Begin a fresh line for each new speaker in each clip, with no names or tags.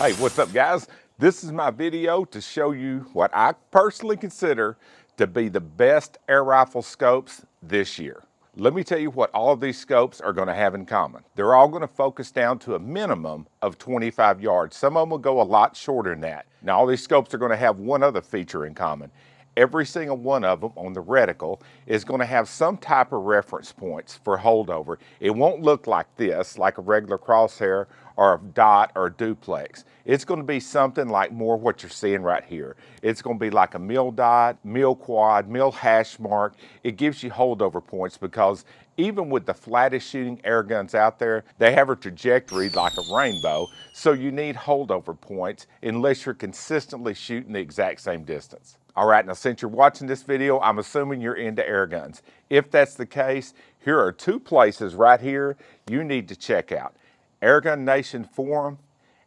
Hey, what's up guys? This is my video to show you what I personally consider to be the best air rifle scopes this year. Let me tell you what all of these scopes are going to have in common. They're all going to focus down to a minimum of 25 yards. Some of them will go a lot shorter than that. Now all these scopes are going to have one other feature in common. Every single one of them on the reticle is going to have some type of reference points for holdover. It won't look like this, like a regular crosshair or a dot or a duplex. It's going to be something like more what you're seeing right here. It's going to be like a mil dot, MILQUAD, mil hash mark. It gives you holdover points because even with the flattest shooting air guns out there, they have a trajectory like a rainbow, so you need holdover points unless you're consistently shooting the exact same distance. All right, now since you're watching this video, I'm assuming you're into air guns. If that's the case, here are two places right here you need to check out. Airgun Nation Forum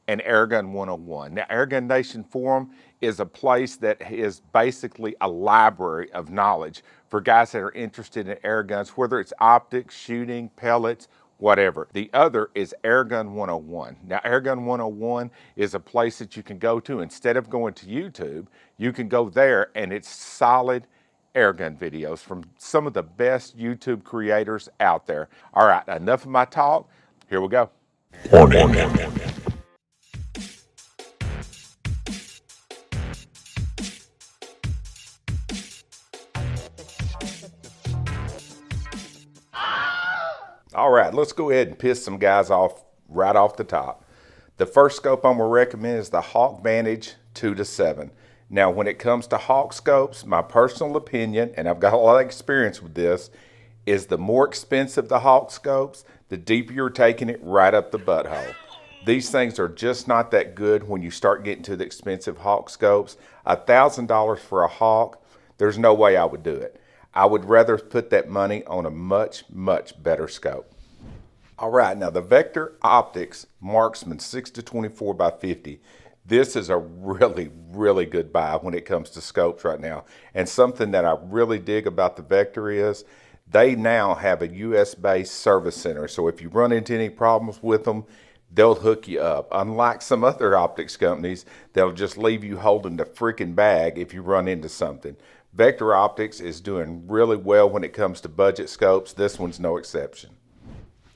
and Airgun 101. Now, Airgun Nation Forum is a place that is basically a library of knowledge for guys that are interested in air guns, whether it's optics, shooting, pellets, whatever. The other is Airgun 101. Now, Airgun 101 is a place that you can go to. Instead of going to YouTube, you can go there and it's solid airgun videos from some of the best YouTube creators out there. All right, enough of my talk. Here we go.
Warning.
All right, let's go ahead and piss some guys off right off the top. The first scope I'm going to recommend is the HAWKE VANTAGE 2-7. Now, when it comes to HAWKE scopes, my personal opinion, and I've got a lot of experience with this, is the more expensive the HAWKE scopes, the deeper you're taking it right up the butthole. These things are just not that good when you start getting to the expensive HAWKE scopes. $1,000 for a HAWKE, there's no way I would do it. I would rather put that money on a much, much better scope. All right, now the Vector Optics MARKSMAN 6-24 by 50. This is a really, really good buy when it comes to scopes right now. And something that I really dig about the Vector is they now have a US-based service center. So if you run into any problems with them, they'll hook you up. Unlike some other optics companies, they'll just leave you holding the freaking bag if you run into something. Vector Optics is doing really well when it comes to budget scopes. This one's no exception.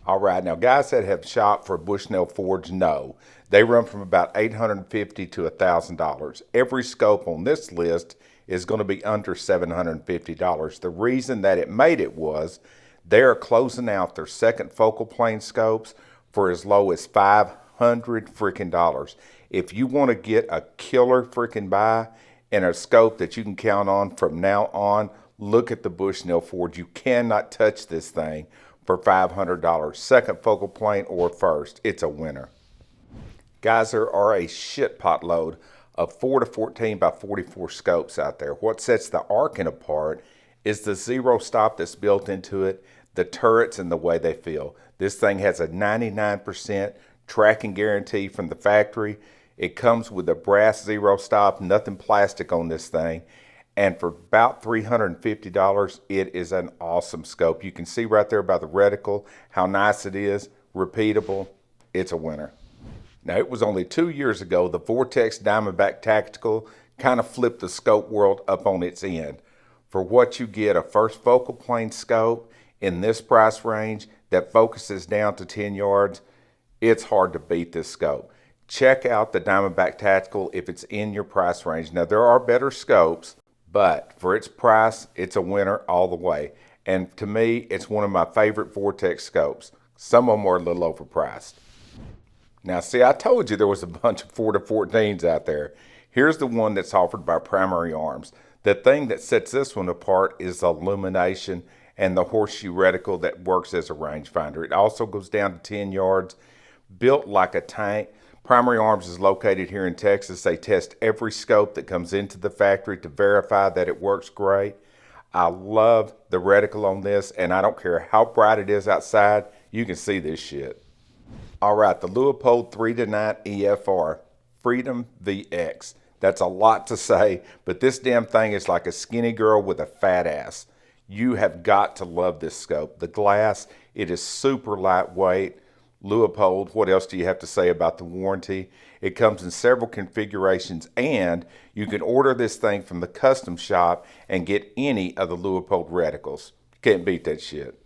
All right, now guys that have shopped for Bushnell Forge know they run from about $850 to $1,000. Every scope on this list is going to be under $750. The reason that it made it was they're closing out their second focal plane scopes for as low as $500 freaking dollars. If you want to get a killer freaking buy and a scope that you can count on from now on, look at the Bushnell Forge. You cannot touch this thing for $500. Second focal plane or first, it's a winner. Guys, there are a shit pot load of 4-14 by 44 scopes out there. What sets the ARKEN apart is the zero stop that's built into it, the turrets and the way they feel. This thing has a 99% tracking guarantee from the factory. It comes with a brass zero stop, nothing plastic on this thing. And for about $350, it is an awesome scope. You can see right there by the reticle how nice it is, repeatable. It's a winner. Now, it was only 2 years ago the VORTEX Diamondback Tactical kind of flipped the scope world up on its end. For what you get, a first focal plane scope in this price range that focuses down to 10 yards, it's hard to beat this scope. Check out the Diamondback Tactical if it's in your price range. Now, there are better scopes, but for its price, it's a winner all the way. And to me, it's one of my favorite VORTEX scopes. Some of them are a little overpriced. Now, see, I told you there was a bunch of 4-14s out there. Here's the one that's offered by Primary Arms. The thing that sets this one apart is the illumination and the horseshoe reticle that works as a rangefinder. It also goes down to 10 yards, built like a tank. Primary Arms is located here in Texas. They test every scope that comes into the factory to verify that it works great. I love the reticle on this, and I don't care how bright it is outside, you can see this shit. All right, the LEUPOLD 3-9 EFR, Freedom VX. That's a lot to say, but this damn thing is like a skinny girl with a fat ass. You have got to love this scope. The glass, it is super lightweight, LEUPOLD. What else do you have to say about the warranty? It comes in several configurations, and you can order this thing from the custom shop and get any of the LEUPOLD reticles. Can't beat that shit.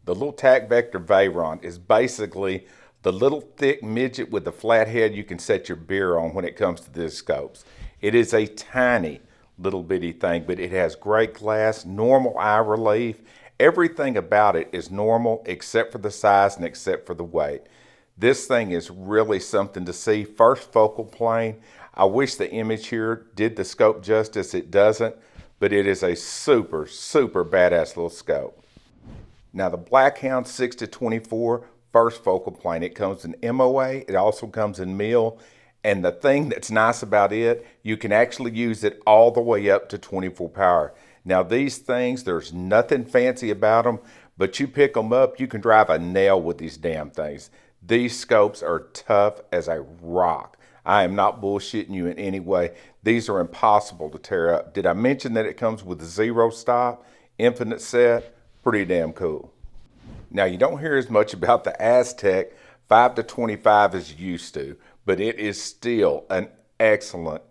The little tack vector VAYRON is basically the little thick midget with the flat head you can set your beer on when it comes to these scopes. It is a tiny little bitty thing, but it has great glass, normal eye relief. Everything about it is normal except for the size and except for the weight. This thing is really something to see. First focal plane. I wish the image here did the scope justice. It doesn't, but it is a super, super badass little scope. Now the BLACKHOUND 6-24 first focal plane, it comes in MOA, it also comes in mil, and the thing that's nice about it, you can actually use it all the way up to 24 power. Now these things, there's nothing fancy about them, but you pick them up, you can drive a nail with these damn things. These scopes are tough as a rock. I am not bullshitting you in any way. These are impossible to tear up. Did I mention that it comes with a 0 stop, infinite set? Pretty damn cool. Now you don't hear as much about the Aztec 5-25 as you used to, but it is still an excellent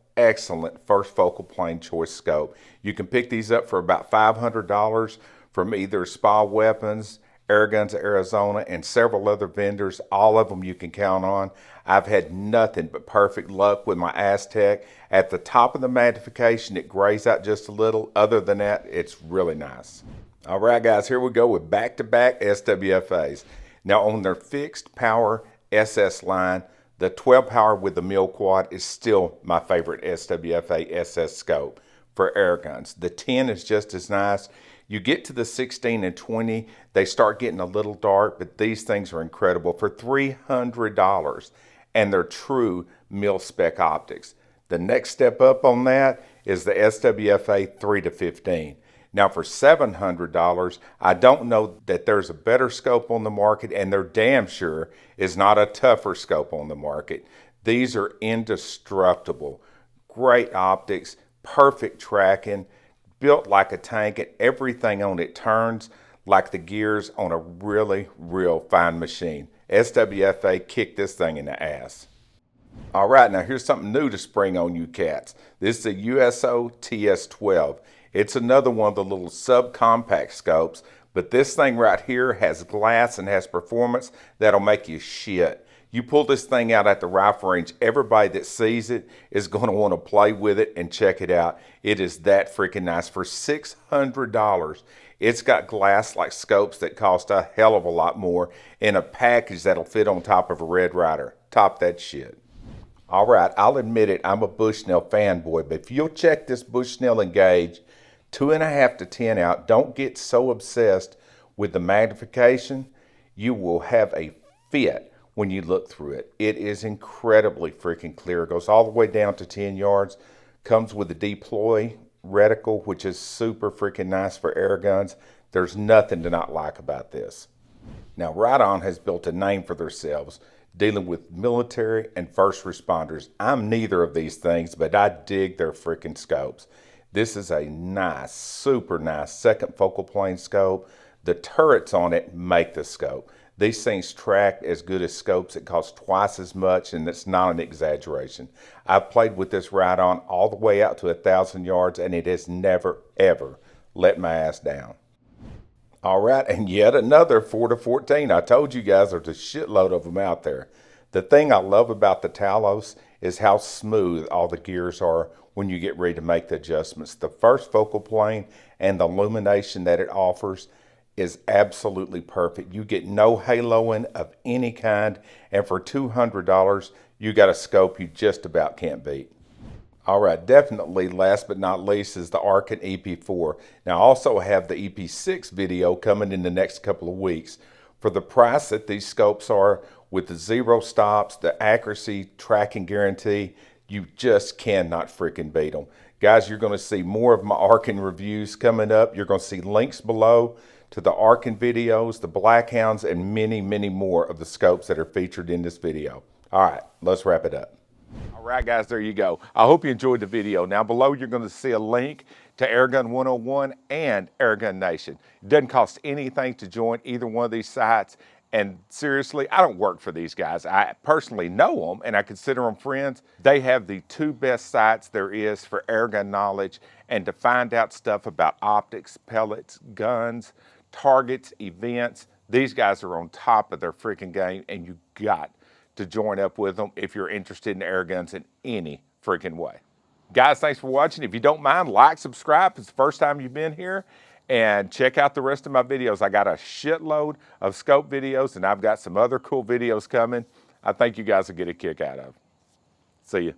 first focal plane choice scope. You can pick these up for about $500 from either Spa Weapons, Airguns Arizona, and several other vendors. All of them you can count on. I've had nothing but perfect luck with my Aztec. At the top of the magnification, it grays out just a little. Other than that, it's really nice. All right, guys, here we go with back-to-back SWFAs. Now, on their fixed power SS line, the 12 power with the MILQUAD is still my favorite SWFA SS scope for air guns. The 10 is just as nice. You get to the 16 and 20, they start getting a little dark, but these things are incredible for $300, and they're true mil-spec optics. The next step up on that is the SWFA 3-15. Now for $700, I don't know that there's a better scope on the market, and there damn sure is not a tougher scope on the market. These are indestructible. Great optics, perfect tracking, built like a tank, and everything on it turns like the gears on a really, real fine machine. SWFA kicked this thing in the ass. All right, now here's something new to spring on you cats. This is a USO TS12. It's another one of the little subcompact scopes, but this thing right here has glass and has performance that'll make you shit. You pull this thing out at the rifle range, everybody that sees it is going to want to play with it and check it out. It is that freaking nice. For $600, it's got glass like scopes that cost a hell of a lot more in a package that'll fit on top of a Red Ryder. Top that shit. All right, I'll admit it, I'm a Bushnell fanboy, but if you'll check this Bushnell Engage 2.5 to 10 out, don't get so obsessed with the magnification, you will have a fit when you look through it. It is incredibly freaking clear. It goes all the way down to 10 yards, comes with a deploy reticle, which is super freaking nice for air guns. There's nothing to not like about this. Now, RITON has built a name for themselves dealing with military and first responders. I'm neither of these things, but I dig their freaking scopes. This is a nice, super nice second focal plane scope. The turrets on it make the scope. These things track as good as scopes. It costs twice as much, and it's not an exaggeration. I've played with this RITON all the way out to 1,000 yards, and it has never, ever let my ass down. All right, and yet another 4-14. I told you guys there's a shitload of them out there. The thing I love about the Talos is how smooth all the gears are when you get ready to make the adjustments. The first focal plane and the illumination that it offers is absolutely perfect. You get no haloing of any kind, and for $200, you got a scope you just about can't beat. All right, definitely last but not least is the ARKEN EP4. Now I also have the EP6 video coming in the next couple of weeks. For the price that these scopes are, with the 0 stops, the accuracy tracking guarantee, you just cannot freaking beat them. Guys, you're going to see more of my ARKEN reviews coming up. You're going to see links below to the ARKEN videos, the BLACKHOUNDs, and many, many more of the scopes that are featured in this video. All right, let's wrap it up. All right, guys, there you go. I hope you enjoyed the video. Now below, you're going to see a link to Airgun 101 and Airgun Nation. It doesn't cost anything to join either one of these sites, And seriously, I don't work for these guys. I personally know them and I consider them friends. They have the 2 best sites there is for airgun knowledge and to find out stuff about optics, pellets, guns, targets, events. These guys are on top of their freaking game, and you got to join up with them if you're interested in air guns in any freaking way. Guys, thanks for watching. If you don't mind, like, subscribe if it's the first time you've been here, and check out the rest of my videos. I got a shitload of scope videos, and I've got some other cool videos coming I think you guys will get a kick out of. See ya.